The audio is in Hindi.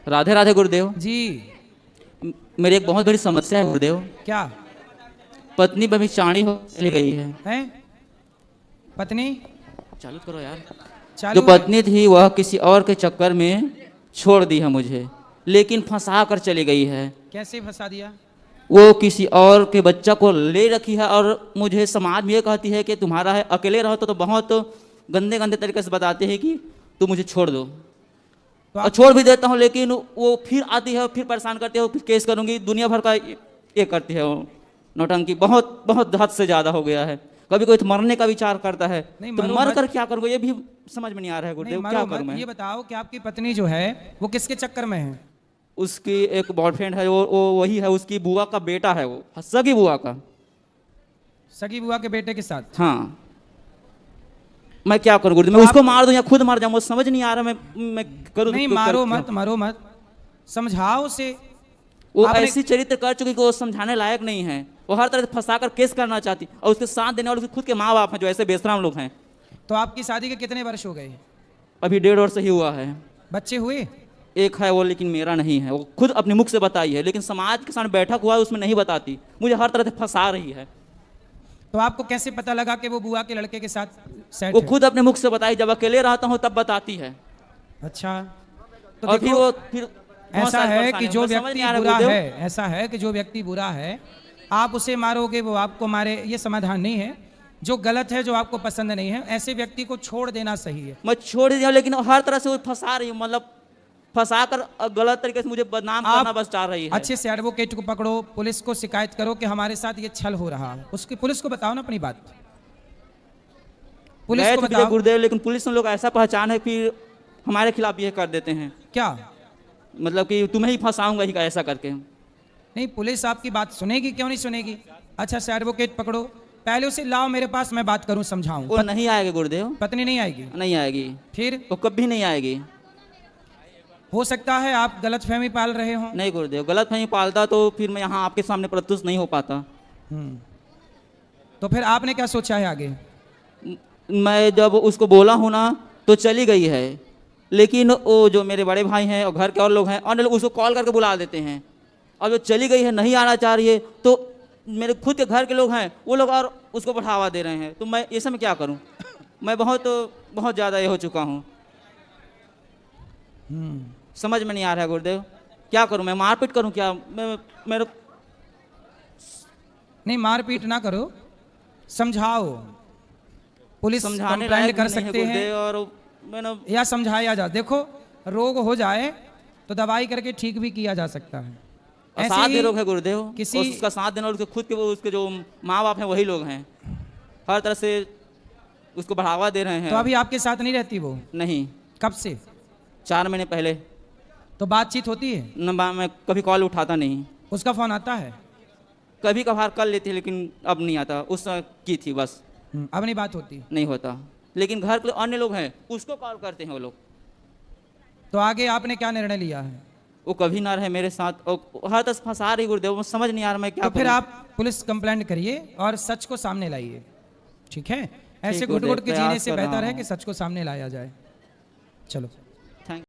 राधे राधे गुरुदेव जी। मेरी एक बहुत बड़ी समस्या है गुरुदेव। क्या? पत्नी व्यभिचारिणी हो चली गई है। हैं? पत्नी? चालू करो यार। चालू जो पत्नी थी वह किसी और के चक्कर में छोड़ दी है मुझे, लेकिन फंसा कर चली गई है। कैसे फंसा दिया? वो किसी और के बच्चा को ले रखी है और मुझे समाज में ये कहती है कि तुम्हारा है, अकेले रहो तो बहुत गंदे गंदे तरीके से बताते हैं कि तुम मुझे छोड़ दो। तो और छोड़ भी देता हूँ, लेकिन वो फिर आती है, फिर परेशान करती है, फिर केस करूंगी, दुनिया भर का ये करती है। वो नौटंकी बहुत बहुत हद से ज़्यादा हो गया है। कभी कोई तो मरने का विचार करता है, तो मर कर क्या करूँगा ये भी समझ में नहीं आ रहा है गुरुदेव। क्या करूँ मैं? ये बताओ कि आपकी पत्नी जो है वो किसके चक्कर में है? उसकी एक बॉयफ्रेंड है, वो वही है, उसकी बुआ का बेटा है, वो सगी बुआ का। सगी बुआ के बेटे के साथ? हाँ। मैं क्या करूँ गुरुदेव? मैं उसको मार दूं या खुद मर जाऊं, वो समझ नहीं आ रहा। मैं करूँ नहीं, मारो मत, मारो मत, समझाओ उसे। वो ऐसी चरित्र कर चुकी कि वो समझाने लायक नहीं है। वो हर तरह से फंसा कर केस करना चाहती, और उसके साथ देने वाले खुद के माँ बाप हैं जो ऐसे बेशरम लोग हैं। तो आपकी शादी के कितने वर्ष हो गए? अभी 1.5 वर्ष ही हुआ है। बच्चे हुए? एक है वो, लेकिन मेरा नहीं है। वो खुद अपने मुख से बताई है, लेकिन समाज के सामने बैठक हुआ है उसमें नहीं बताती। मुझे हर तरह से फंसा रही है। तो आपको कैसे पता लगा कि वो बुआ के लड़के के साथ सेट वो है? खुद अपने मुख से बताई, जब अकेले रहता हूँ तब बताती है। अच्छा। तो और फिर ऐसा है कि जो व्यक्ति बुरा है, ऐसा है कि जो व्यक्ति बुरा है आप उसे मारोगे वो आपको मारे, ये समाधान नहीं है। जो गलत है, जो आपको पसंद नहीं है, ऐसे व्यक्ति को छोड़ देना सही है। मैं छोड़ दिया, लेकिन हर तरह से वो फंसा रही है, मतलब फंसा कर गलत तरीके से मुझे बदनाम करना बस चाह रही है। अच्छे से एडवोकेट को पकड़ो, पुलिस को शिकायत करो कि हमारे साथ ये छल हो रहा है। उसकी पुलिस को बताओ ना अपनी बात। पुलिस को बताओ गुरुदेव, लेकिन पुलिस में लोग ऐसा पहचान है, फिर हमारे खिलाफ ये कर देते हैं। क्या मतलब कि तुम्हें ही फंसाऊंगा ही ऐसा करके। नहीं, पुलिस आपकी बात सुनेगी, क्यों नहीं सुनेगी? अच्छा से एडवोकेट पकड़ो, पहले उसे लाओ मेरे पास, मैं बात करूं, समझाऊं। वो नहीं आएगी गुरुदेव। पत्नी नहीं आएगी? नहीं आएगी। फिर? वो कभी नहीं आएगी। हो सकता है आप गलतफहमी पाल रहे हो। नहीं गुरुदेव, गलतफहमी पालता तो फिर मैं यहाँ आपके सामने प्रत्युष नहीं हो पाता। तो फिर आपने क्या सोचा है आगे? मैं जब उसको बोला हूँ ना तो चली गई है, लेकिन वो जो मेरे बड़े भाई हैं और घर के और लोग हैं, अन्य लोग उसको कॉल करके बुला देते हैं। और जो चली गई है, नहीं आना चाह रही है, तो मेरे खुद के घर के लोग हैं, वो लोग और उसको बढ़ावा दे रहे हैं। तो मैं ये सब क्या करूं? मैं बहुत बहुत ज़्यादा ये हो चुका हूं। समझ में नहीं आ रहा है गुरुदेव, क्या करूं? मैं मारपीट करूं क्या? मेरे नहीं, मारपीट ना करो, समझाओ। पुलिस समझाने कंप्लेंट कर सकते हैं, और या समझाया जा। देखो, रोग हो जाए तो दवाई करके ठीक भी किया जा सकता है। साथ दे लोग है गुरुदेव, किसी उसका साथ देना, और उसके खुद के उसके जो माँ बाप हैं वही लोग हैं, हर तरह से उसको बढ़ावा दे रहे हैं। तो अभी आपके साथ नहीं रहती वो? नहीं। कब से? 4 महीने पहले। तो बातचीत होती है? न, मैं कभी कॉल उठाता नहीं। उसका फोन आता है? कभी कभार कर लेती है, लेकिन अब नहीं आता। उस समय की थी बस। अब नहीं बात होती? नहीं होता, लेकिन घर के अन्य लोग हैं उसको कॉल करते हैं वो लोग। तो आगे आपने क्या निर्णय लिया है? वो कभी ना रहे मेरे साथ, और हर तरह से फंसा रही गुरुदेव, समझ नहीं आ रहा मैं क्या तो फिर करूं। आप पुलिस कंप्लेंट करिए और सच को सामने लाइए, ठीक है? ऐसे घुट गुरुदेव, घुट के जीने प्रयास से कर रहा बेहतर है हूं। कि सच को सामने लाया जाए। चलो।